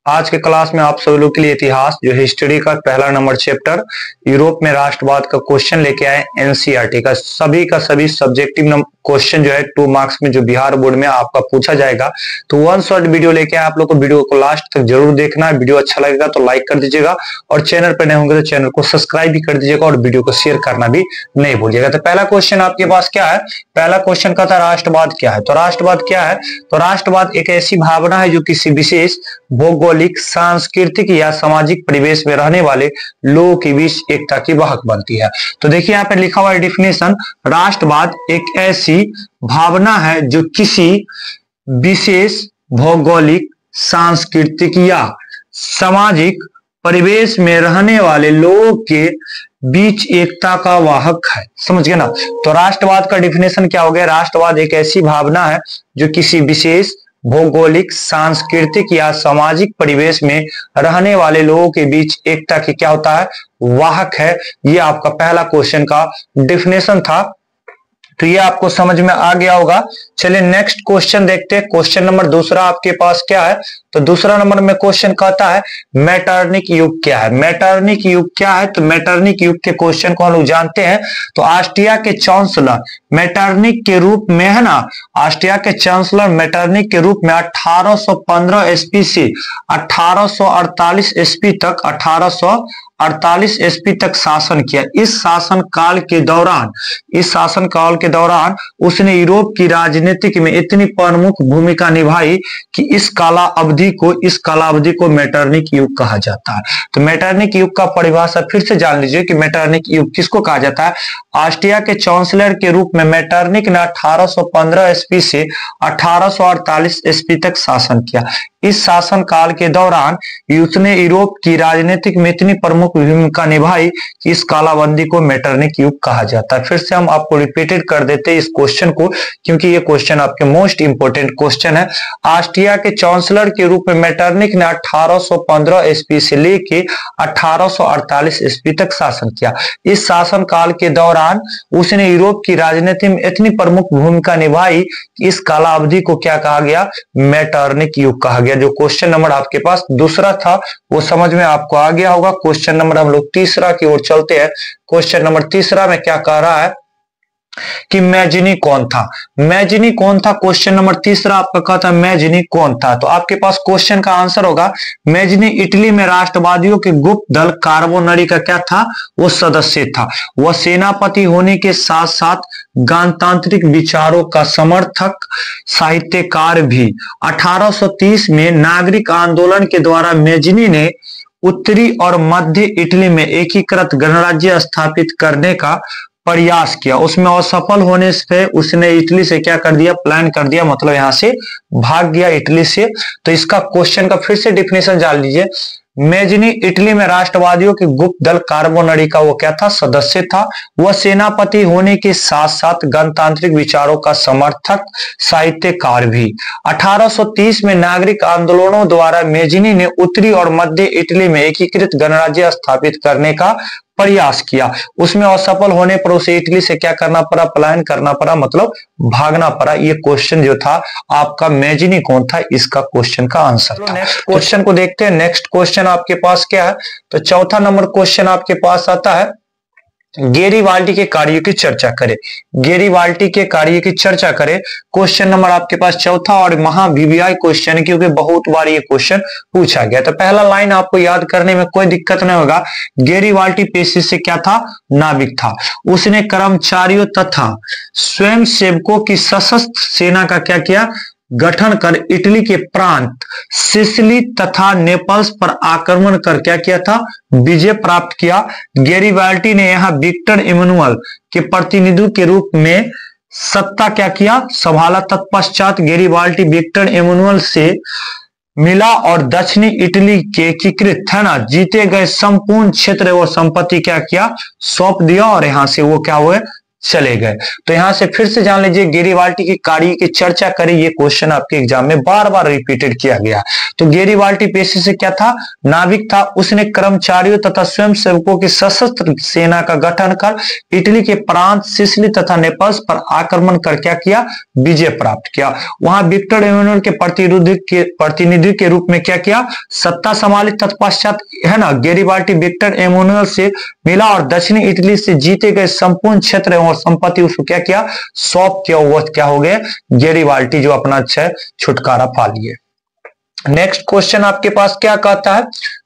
आज के क्लास में आप सभी लोग के लिए इतिहास जो हिस्ट्री का पहला नंबर चैप्टर यूरोप में राष्ट्रवाद का क्वेश्चन लेके आए एनसीईआरटी का सभी सब्जेक्टिव क्वेश्चन जो है 2 मार्क्स में जो बिहार बोर्ड में आपका पूछा जाएगा। तो 1 शॉर्ट वीडियो लेके आए आप लोग को, वीडियो को लास्ट तक जरूर देखना है। वीडियो अच्छा लगेगा तो लाइक कर दीजिएगा और चैनल पर नए होंगे तो चैनल को सब्सक्राइब भी कर दीजिएगा और वीडियो को शेयर करना भी नहीं भूलिएगा। तो पहला क्वेश्चन आपके पास क्या है? पहला क्वेश्चन का था राष्ट्रवाद क्या है। तो राष्ट्रवाद क्या है? तो राष्ट्रवाद एक ऐसी भावना है जो किसी विशेष भौगोलिक, सांस्कृतिक या सामाजिक परिवेश में रहने वाले लोगों के बीच एकता की वाहक बनती है। तो देखिए यहाँ पे लिखा हुआ है डेफिनेशन, राष्ट्रवाद एक ऐसी भावना है जो किसी विशेष भौगोलिक, सांस्कृतिक या सामाजिक परिवेश में रहने वाले लोगों के बीच एकता का वाहक है। समझ गए ना? तो राष्ट्रवाद का डेफिनेशन क्या हो गया? राष्ट्रवाद एक ऐसी भावना है जो किसी विशेष भौगोलिक, सांस्कृतिक या सामाजिक परिवेश में रहने वाले लोगों के बीच एकता की क्या होता है? वाहक है। ये आपका पहला क्वेश्चन का डेफिनेशन था। तो ये आपको समझ में आ गया होगा। चलिए नेक्स्ट क्वेश्चन देखते हैं। क्वेश्चन नंबर दूसरा आपके पास क्या है? तो दूसरा नंबर में क्वेश्चन कहता है मेटरनिक युग क्या है। मेटरनिक युग क्या है? तो मेटरनिक युग के क्वेश्चन को हम लोग जानते हैं। तो ऑस्ट्रिया के चांसलर मेटरनिक के रूप में है ना, ऑस्ट्रिया के चांसलर मेटरनिक के रूप में 1815 ईस्वी से 1848 ईस्वी तक शासन किया। इस शासन काल के दौरान उसने यूरोप की राजनीतिक में इतनी प्रमुख भूमिका निभाई कि इस काला अवधि को मेटरनिक युग कहा जाता है। तो मेटरनिक युग का परिभाषा फिर से जान लीजिए कि मेटरनिक युग किसको कहा जाता है। ऑस्ट्रिया के चांसलर के रूप में मेटरनिक ने 1815 ईस्वी से 1848 ईस्वी तक शासन किया। इस शासन काल के दौरान उसने यूरोप की राजनीतिक में इतनी प्रमुख भूमिका निभाई कि इस कालाबंदी को मेटरनिक युग कहा जाता है। फिर से हम आपको रिपीटेड कर देते हैं इस क्वेश्चन को, क्योंकि ये क्वेश्चन आपके मोस्ट इंपोर्टेंट क्वेश्चन है। ऑस्ट्रिया के चांसलर के रूप में मेटरनिक ने 1815 ईस्वी से लेके 1848 ईस्वी तक शासन किया। इस शासन काल के दौरान उसने यूरोप की राजनीति में इतनी प्रमुख भूमिका निभाई कि इस कालावधि को क्या कहा गया? मेटरनिक युग कहा गया। जो क्वेश्चन नंबर आपके पास दूसरा था वो समझ में आपको आ गया होगा। क्वेश्चन नंबर हम लोग तीसरा की ओर चलते हैं। क्वेश्चन नंबर तीसरा में क्या कह रहा है कि मैजिनी कौन था? मैजिनी कौन था? क्वेश्चन नंबर तीसरा आपका कहता है मैजिनी कौन था। तो आपके पास क्वेश्चन का आंसर होगा मैजिनी इटली में राष्ट्रवादियों के गुप्त दल कार्बोनरी का क्या था? वो सदस्य था। वह सेनापति होने के साथ साथ गणतांत्रिक विचारों का समर्थक, साहित्यकार भी। 1830 में नागरिक आंदोलन के द्वारा मैजिनी ने उत्तरी और मध्य इटली में एकीकृत गणराज्य स्थापित करने का प्रयास किया। उसमें असफल होने से उसने इटली से क्या कर दिया? प्लान कर दिया, मतलब यहां से भाग गया इटली से। तो इसका क्वेश्चन का फिर से डिफिनेशन जान लीजिए। मैजिनी इटली में राष्ट्रवादियों के गुप्त दल कार्बोनरी का वो क्या था? सदस्य था। वह सेनापति होने के साथ साथ गणतांत्रिक विचारों का समर्थक, साहित्यकार भी। 1830 में नागरिक आंदोलनों द्वारा मैजिनी ने उत्तरी और मध्य इटली में एकीकृत गणराज्य स्थापित करने का प्रयास किया। उसमें असफल होने पर उसे इटली से क्या करना पड़ा? प्लान करना पड़ा, मतलब भागना पड़ा। ये क्वेश्चन जो था आपका मैजिनी कौन था, इसका क्वेश्चन का आंसर था। नेक्स्ट क्वेश्चन को देखते हैं। नेक्स्ट क्वेश्चन आपके पास क्या है? तो चौथा नंबर क्वेश्चन आपके पास आता है गेरिबाल्डी के कार्यों की चर्चा करें। गेरिबाल्डी के कार्य की चर्चा करें। क्वेश्चन नंबर आपके पास चौथा और महा वीवीआई क्वेश्चन है, क्योंकि बहुत बार ये क्वेश्चन पूछा गया। तो पहला लाइन आपको याद करने में कोई दिक्कत नहीं होगा। गेरिबाल्डी पेशे से क्या था? नाविक था। उसने कर्मचारियों तथा स्वयंसेवकों की सशस्त्र सेना का क्या किया? गठन कर इटली के प्रांत सिसिली तथा नेपल्स पर आक्रमण कर क्या किया था? विजय प्राप्त किया। गेरिबाल्डी ने यहाँ विक्टर इमैनुअल के प्रतिनिधि के रूप में सत्ता क्या किया? संभाला। तत्पश्चात गेरिबाल्डी विक्टर इमैनुअल से मिला और दक्षिणी इटली के एकीकृत है ना जीते गए संपूर्ण क्षेत्र व संपत्ति क्या किया? सौंप दिया और यहां से वो क्या हुए? चले गए। तो यहां से फिर से जान लीजिए, गेरिबाल्डी की कार्य की चर्चा करें, ये क्वेश्चन आपके एग्जाम में बार बार रिपीटेड किया गया। तो गेरिबाल्डी पेशे से क्या था, नाविक था। उसने कर्मचारियों तथा स्वयं सेवकों की सशस्त्र सेना का गठन कर इटली के प्रांत सिसिली तथा नेपल्स पर आक्रमण कर क्या किया, विजय प्राप्त किया। वहां विक्टर एमेनुएल के प्रतिनिधि के रूप में क्या किया, सत्ता संभाली। तत्पश्चात है ना, गेरिबाल्डी विक्टर एमेनुएल से मिला और दक्षिणी इटली से जीते गए संपूर्ण क्षेत्र और संपत्ति उसको क्या किया, सौंप किया। वो क्या हो गए, गेरिबाल्डी जो अपना छुटकारा पा लिए। नेक्स्ट क्वेश्चन आपके पास क्या कहता है,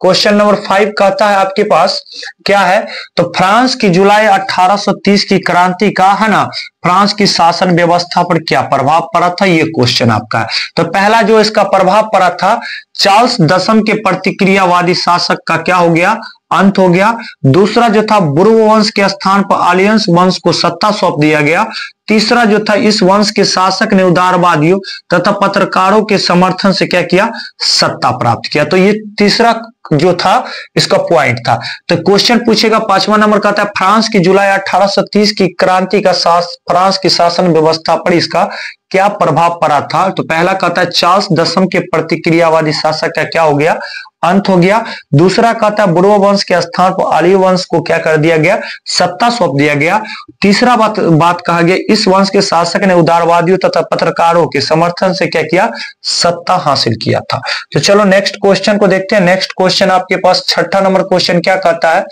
क्वेश्चन नंबर 5 कहता है आपके पास क्या है, तो फ्रांस की जुलाई 1830 की क्रांति का है ना, फ्रांस की शासन व्यवस्था पर क्या प्रभाव पड़ा था, ये क्वेश्चन आपका है। तो पहला जो इसका प्रभाव पड़ा था, चार्ल्स दशम के प्रतिक्रियावादी शासक का क्या हो गया, अंत हो गया। दूसरा जो था, बुर्बो वंश के स्थान पर आलियंस वंश को सत्ता सौंप दिया गया। तीसरा जो था, इस वंश के शासक ने उदारवादियों तथा पत्रकारों के समर्थन से क्या किया, सत्ता प्राप्त किया। तो ये तीसरा जो था इसका पॉइंट था। तो क्वेश्चन पूछेगा 5वां नंबर कहता है, फ्रांस की जुलाई 1830 की क्रांति का फ्रांस की शासन व्यवस्था पर इसका क्या प्रभाव पड़ा था। तो पहला कहता है, चार्ल्स दशम के प्रतिक्रियावादी शासक का क्या हो गया, अंत हो गया। दूसरा कहता है, बुर्बो वंश के स्थान पर आलिय वंश को क्या कर दिया गया, सत्ता सौंप दिया गया। तीसरा बात कहा गया, इस वंश के शासक ने उदारवादियों तथा पत्रकारों के समर्थन से क्या किया, सत्ता हासिल किया था। तो चलो नेक्स्ट क्वेश्चन को देखते हैं। नेक्स्ट क्वेश्चन आपके पास 6ठा नंबर क्वेश्चन क्या कहता है,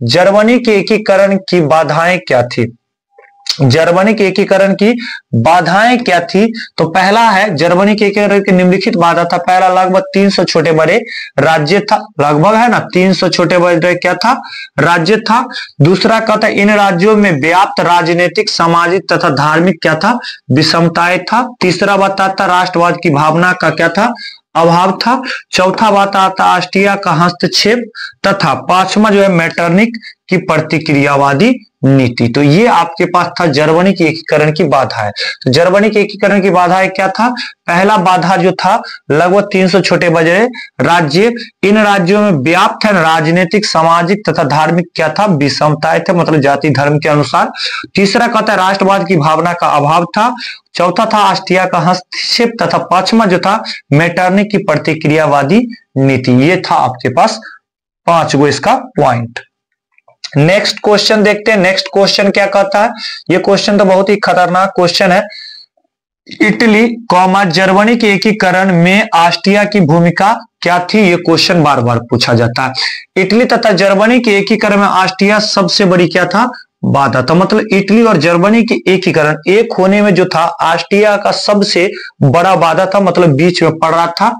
जर्मनी के एकीकरण की बाधाएं क्या थी। जर्मनी के एकीकरण की बाधाएं क्या थी। तो पहला है, जर्मनी के एकीकरण की निम्नलिखित बाधा था। पहला, लगभग 300 छोटे बड़े राज्य था, लगभग है ना 300 छोटे बड़े क्या था, राज्य था। दूसरा कहता है, इन राज्यों में व्याप्त राजनीतिक, सामाजिक तथा धार्मिक क्या था, विषमताएं था। तीसरा बताता, राष्ट्रवाद की भावना का क्या था, अभाव था। चौथा बात आता, ऑस्ट्रिया का हस्तक्षेप तथा पांचवा जो है, मेटरनिक की प्रतिक्रियावादी नीति। तो ये आपके पास था जर्मनी की एकीकरण की बाधा है। तो जर्मनी के एकीकरण की बाधा क्या था, पहला बाधा जो था, लगभग 300 छोटे बड़े राज्य, इन राज्यों में व्याप्त है राजनीतिक, सामाजिक तथा धार्मिक क्या था, विषमताएं थे, मतलब जाति धर्म के अनुसार। तीसरा कहता है, राष्ट्रवाद की भावना का अभाव था। चौथा था, ऑस्ट्रिया का हस्तक्षेप तथा पांचवा जो था, मेटरनिक की प्रतिक्रियावादी नीति। ये था आपके पास 5 गो इसका पॉइंट। नेक्स्ट क्वेश्चन देखते हैं। नेक्स्ट क्वेश्चन क्या कहता है, ये क्वेश्चन तो बहुत ही खतरनाक क्वेश्चन है। इटली जर्मनी के एकीकरण में ऑस्ट्रिया की भूमिका क्या थी, ये क्वेश्चन बार बार पूछा जाता है। इटली तथा जर्मनी के एकीकरण में ऑस्ट्रिया सबसे बड़ी क्या था, बाधा था। मतलब इटली और जर्मनी के एकीकरण एक होने में जो था, ऑस्ट्रिया का सबसे बड़ा बाधा था, मतलब बीच में पड़ रहा था।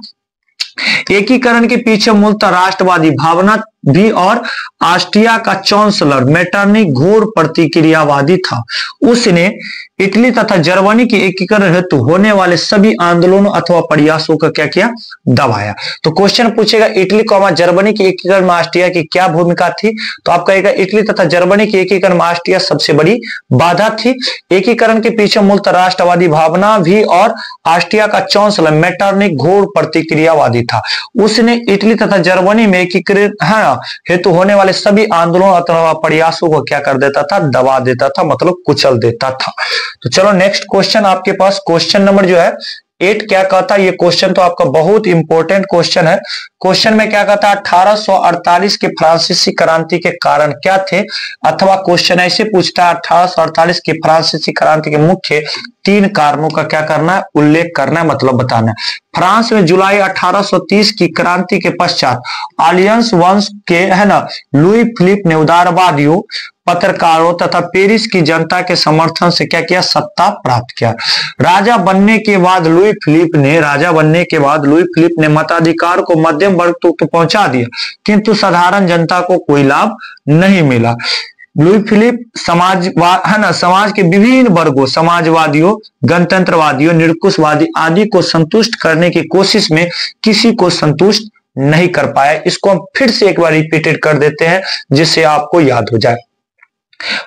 एकीकरण के पीछे मूलतः राष्ट्रवादी भावना भी और ऑस्ट्रिया का चांसलर मेटरनिक घोर प्रतिक्रियावादी था। उसने इटली तथा जर्मनी के एकीकरण हेतु होने वाले सभी आंदोलनों अथवा प्रयासों का क्या किया, दबाया। तो क्वेश्चन पूछेगा, इटली जर्मनी के एकीकरण में ऑस्ट्रिया की क्या भूमिका थी। तो आप कहेगा, इटली तथा जर्मनी के एकीकरण में ऑस्ट्रिया सबसे बड़ी बाधा थी। एकीकरण के पीछे मूलतः राष्ट्रवादी भावना भी और ऑस्ट्रिया का चांसलर मेटरनिक घोर प्रतिक्रियावादी था। उसने इटली तथा जर्मनी में एकीकरण हेतु होने वाले सभी आंदोलनों अथवा प्रयासों को क्या कर देता था, दबा देता था, मतलब कुचल देता था। तो चलो नेक्स्ट क्वेश्चन आपके पास, क्वेश्चन नंबर जो है 8 क्या कहता है। ये क्वेश्चन तो आपका बहुत इंपॉर्टेंट क्वेश्चन है। क्वेश्चन में क्या कहता है, 1848 के फ्रांसीसी क्रांति के कारण क्या थे, अथवा क्वेश्चन ऐसे पूछता है, 1848 की फ्रांसीसी क्रांति के मुख्य 3 कारणों का क्या करना है, उल्लेख करना है, मतलब बताना है। फ्रांस में जुलाई 1830 की क्रांति के पश्चात आलियंस वंश के है ना, लुई फिलिप ने उदारवादियों, पत्रकारों तथा पेरिस की जनता के समर्थन से क्या किया, सत्ता प्राप्त किया। राजा बनने के बाद लुई फिलिप ने मताधिकार को मध्यम वर्ग तक तो पहुंचा दिया, किंतु साधारण जनता को कोई लाभ नहीं मिला। लुई फिलिप समाज के विभिन्न वर्गों, समाजवादियों, गणतंत्रवादियों, निरंकुशवादी आदि को संतुष्ट करने की कोशिश में किसी को संतुष्ट नहीं कर पाया। इसको हम फिर से एक बार रिपीटेड कर देते हैं, जिससे आपको याद हो जाए।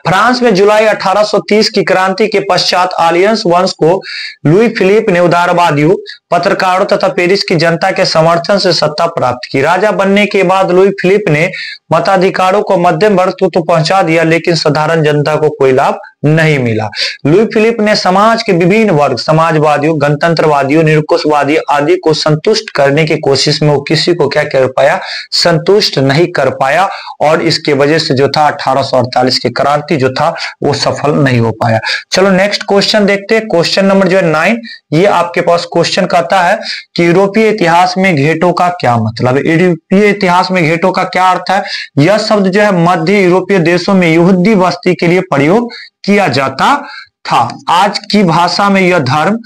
फ्रांस में जुलाई 1830 की क्रांति के पश्चात आलियंस वंश को लुई फिलिप ने उदारवादियों, पत्रकारों तथा पेरिस की जनता के समर्थन से सत्ता प्राप्त की। राजा बनने के बाद लुई फिलिप ने मताधिकारों को मध्यम वर्ग तो पहुंचा दिया, लेकिन साधारण जनता को कोई लाभ नहीं मिला। लुई फिलिप ने समाज के विभिन्न वर्ग, समाजवादियों, गणतंत्रवादियों, निरंकुशवादियों आदि को संतुष्ट करने की कोशिश में वो किसी को क्या कर पाया, संतुष्ट नहीं कर पाया, और इसके वजह से जो था 1848 की क्रांति जो था वो सफल नहीं हो पाया। चलो नेक्स्ट क्वेश्चन देखते हैं। क्वेश्चन नंबर जो है 9, ये आपके पास क्वेश्चन कहता है कि यूरोपीय इतिहास में घेटों का क्या मतलब है। यूरोपीय इतिहास में घेटों का क्या अर्थ है। यह शब्द जो है मध्य यूरोपीय देशों में यहूदी बस्ती के लिए प्रयोग किया जाता था। आज की भाषा में यह धर्म,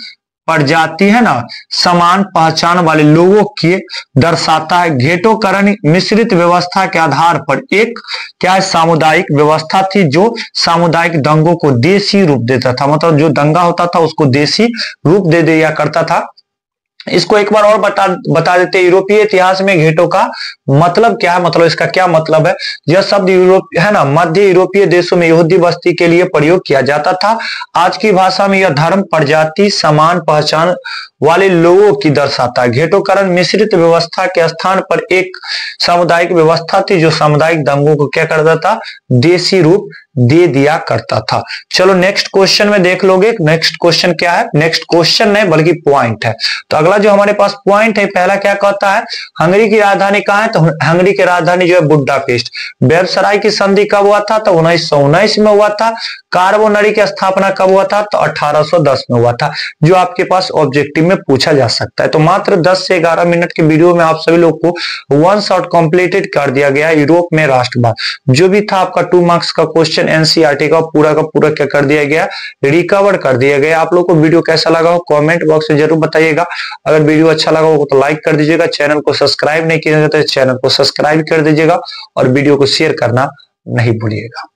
प्रजाति है ना, समान पहचान वाले लोगों की दर्शाता है। घेटोकरण मिश्रित व्यवस्था के आधार पर एक क्या सामुदायिक व्यवस्था थी जो सामुदायिक दंगों को देशी रूप देता था। मतलब जो दंगा होता था उसको देशी रूप दे दिया करता था। इसको एक बार और बता देते हैं। यूरोपीय इतिहास में घेटों का मतलब क्या है, मतलब इसका क्या मतलब है। यह शब्द यूरोप है ना, मध्य यूरोपीय देशों में यहूदी बस्ती के लिए प्रयोग किया जाता था। आज की भाषा में यह धर्म, प्रजाति, समान पहचान वाले लोगों की दर्शाता है। घेटोकरण मिश्रित व्यवस्था के स्थान पर एक सामुदायिक व्यवस्था थी जो सामुदायिक दंगों को क्या करता था, देशी रूप दे दिया करता था। चलो नेक्स्ट क्वेश्चन में देख लोगे। नेक्स्ट क्वेश्चन क्या है, नेक्स्ट क्वेश्चन नहीं बल्कि पॉइंट है। तो अगला जो हमारे पास पॉइंट है, पहला क्या कहता है, हंगरी की राजधानी कहाँ है। तो हंगरी की राजधानी जो है बुडापेस्ट। वेर्साई की संधि कब हुआ था, तो 1919 में हुआ था। कार्बोनरी की स्थापना कब हुआ था, तो 1810 में हुआ था, जो आपके पास ऑब्जेक्टिव में पूछा जा सकता है। तो मात्र 10 से 11 मिनट के वीडियो में आप सभी लोग को वन शॉट कंप्लीटेड कर दिया गया। यूरोप में राष्ट्रवाद जो भी था आपका 2 मार्क्स का क्वेश्चन एनसीईआरटी का पूरा क्या कर दिया गया, रिकवर कर दिया गया। आप लोग को वीडियो कैसा लगा हो कमेंट बॉक्स में जरूर बताइएगा। अगर वीडियो अच्छा लगा हो तो लाइक कर दीजिएगा। चैनल को सब्सक्राइब नहीं किया जाता है, चैनल को सब्सक्राइब कर दीजिएगा और वीडियो को शेयर करना नहीं भूलिएगा।